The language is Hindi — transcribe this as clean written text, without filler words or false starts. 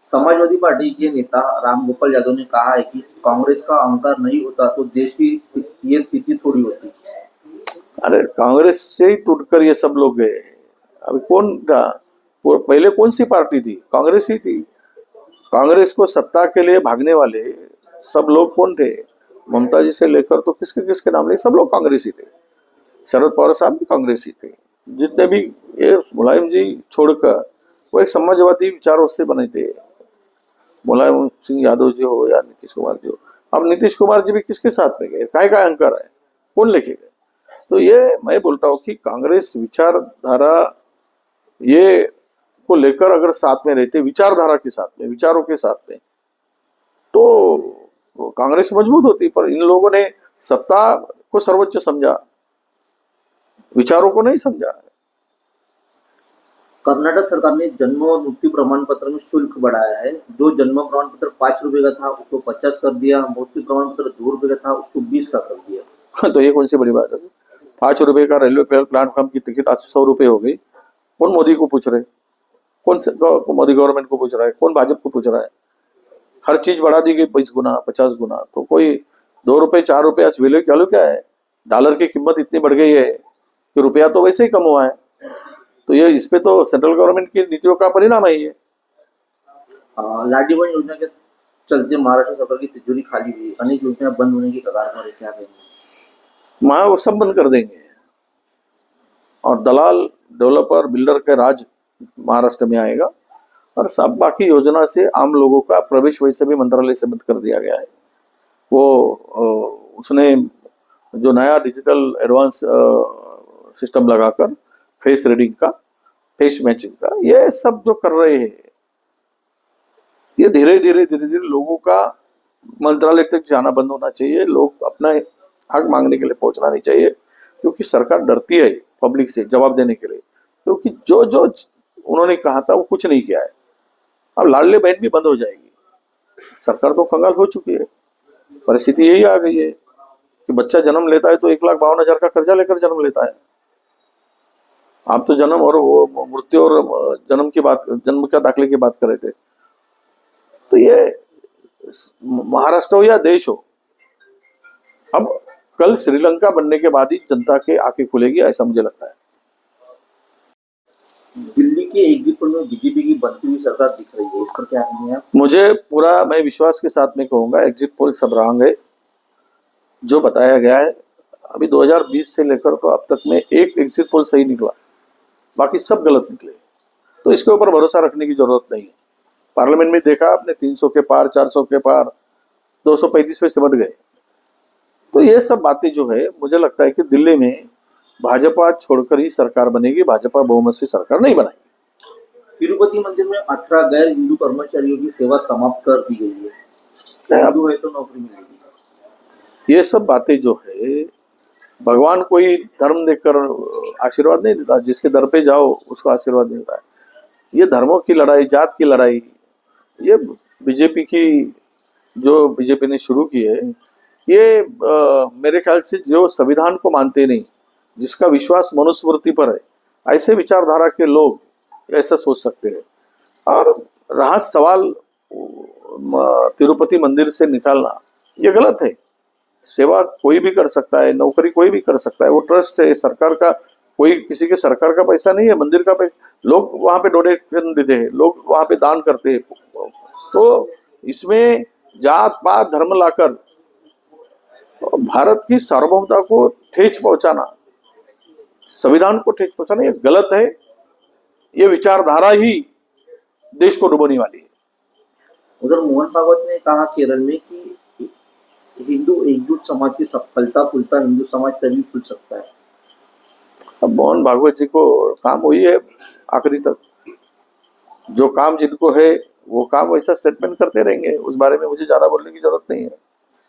समाजवादी पार्टी के नेता रामगोपाल यादव ने कहा है कि कांग्रेस का अहंकार नहीं होता तो देश की ये स्थिति थोड़ी होती। अरे कांग्रेस से ही टूटकर ये सब लोग गए। अभी कौन था वो? पहले कौन सी पार्टी थी? कांग्रेस ही थी। कांग्रेस को सत्ता के लिए भागने वाले सब लोग कौन थे? ममता जी से लेकर तो किसके किसके नाम ले, सब लोग कांग्रेस ही थे। शरद पवार साहब भी कांग्रेस ही थे। जितने भी, ये मुलायम जी छोड़कर, वो एक समाजवादी विचारों से बने थे। मुलायम सिंह यादव जी हो या नीतीश कुमार जी हो। अब नीतीश कुमार जी भी किसके साथ में गए? काय का अहंकार है? कौन लेके गए? तो ये मैं बोलता हूँ कि कांग्रेस विचारधारा ये को लेकर अगर साथ में रहते, विचारधारा के साथ में, विचारों के साथ में, तो कांग्रेस मजबूत होती। पर इन लोगों ने सत्ता को सर्वोच्च समझा, विचारों को नहीं समझा। कर्नाटक सरकार ने जन्म और मृत्यु प्रमाण पत्र में शुल्क बढ़ाया है। जो जन्म प्रमाण पत्र 5 रुपए का था उसको 50 कर दिया, मृत्यु प्रमाण पत्र 2 रुपए का था उसको 20 का कर दिया। तो ये कौन सी बड़ी बात है? 5 रुपए का रेलवे प्लेटफॉर्म की टिकट आज 100 रुपए हो गई। कौन मोदी को पूछ रहे? मोदी गवर्नमेंट को पूछ रहा है? कौन भाजपा को पूछ रहा है? हर चीज बढ़ा दी गई 20 गुना 50 गुना। तो कोई 2 रुपए 4 रुपए आज वैल्यू क्या है? डॉलर की कीमत इतनी बढ़ गई है कि रुपया तो वैसे ही कम हुआ है। तो ये इस पे तो सेंट्रल गवर्नमेंट की नीतियों का परिणाम है ये। लाडली बहन योजना के चलते महाराष्ट्र सरकार की तिजोरी खाली हुई, अनेक योजना बंद होने की कगार पर है, क्या कहेंगे? वहां वो सब बंद कर देंगे और दलाल, डेवलपर, बिल्डर का राज महाराष्ट्र में आएगा। और सब बाकी योजना से आम लोगों का प्रवेश वैसे भी मंत्रालय से बंद कर दिया गया है। वो उसने जो नया डिजिटल एडवांस सिस्टम लगाकर फेस रीडिंग का, फेस मैचिंग का, ये सब जो कर रहे हैं, ये धीरे धीरे लोगों का मंत्रालय तक जाना बंद होना चाहिए। लोग अपना हक मांगने के लिए पहुंचना नहीं चाहिए, क्योंकि सरकार डरती है पब्लिक से जवाब देने के लिए, क्योंकि जो जो उन्होंने कहा था वो कुछ नहीं किया है। अब लाडली बहन भी बंद हो जाएगी। सरकार तो कंगाल हो चुकी है। परिस्थिति यही आ गई है कि बच्चा जन्म लेता है तो 1,52,000 का कर्जा लेकर जन्म लेता है। आप तो जन्म और वो मृत्यु और जन्म की बात, जन्म का दाखिले की बात कर रहे थे। तो ये महाराष्ट्र हो या देश हो, अब कल श्रीलंका बनने के बाद ही जनता के आंखें खुलेगी, ऐसा मुझे लगता है। दिल्ली के एग्जिट पोल में बीजेपी की बनती हुई सरकार दिख रही है, इस पर क्या कहेंगे आप? मुझे पूरा, मैं विश्वास के साथ में कहूंगा, एग्जिट पोल सब रंग है। जो बताया गया है अभी 2020 से लेकर तो अब तक में एक एग्जिट पोल सही निकला, बाकी सब गलत निकले। तो इसके ऊपर भरोसा रखने की जरूरत नहीं है। पार्लियामेंट में देखा आपने, 300 के पार, 400 के पार, 235 पे सिमट गए। तो ये सब बातें जो है, मुझे लगता है कि दिल्ली में भाजपा छोड़कर ही सरकार बनेगी, भाजपा बहुमत से सरकार नहीं बनाएगी। तिरुपति मंदिर में 18 गैर हिंदू कर्मचारियों की सेवा समाप्त कर दी गई है। हिंदू है तो नौकरी मिलेगी। ये सब बातें जो है, भगवान कोई धर्म देकर आशीर्वाद नहीं देता, जिसके दर पे जाओ उसको आशीर्वाद मिलता है। ये धर्मों की लड़ाई, जात की लड़ाई, ये बीजेपी की, जो बीजेपी ने शुरू की है, ये मेरे ख्याल से जो संविधान को मानते नहीं, जिसका विश्वास मनुस्मृति पर है, ऐसे विचारधारा के लोग ऐसा सोच सकते हैं। और रहा सवाल तिरुपति मंदिर से निकालना, ये गलत है। सेवा कोई भी कर सकता है, नौकरी कोई भी कर सकता है, वो ट्रस्ट है सरकार का, कोई किसी के सरकार का पैसा नहीं है, मंदिर का पैसा। लोग वहां पे डोनेशन देते हैं, लोग वहां पे दान करते हैं। तो इसमें जात पात धर्म लाकर भारत की सार्वभौमता को ठेस पहुंचाना, संविधान को ठेस पहुंचाना, ये गलत है। ये विचारधारा ही देश को डुबोने वाली है। उधर मोहन भागवत ने कहा केरल में कि हिंदू एकजुट समाज की सफलता फूलता हिंदू समाज तभी फूल सकता है। अब मोहन भागवत जी को काम वही है आखिरी तक, जो काम जिनको है वो काम वैसा स्टेटमेंट करते रहेंगे। उस बारे में मुझे ज्यादा बोलने की जरूरत नहीं है।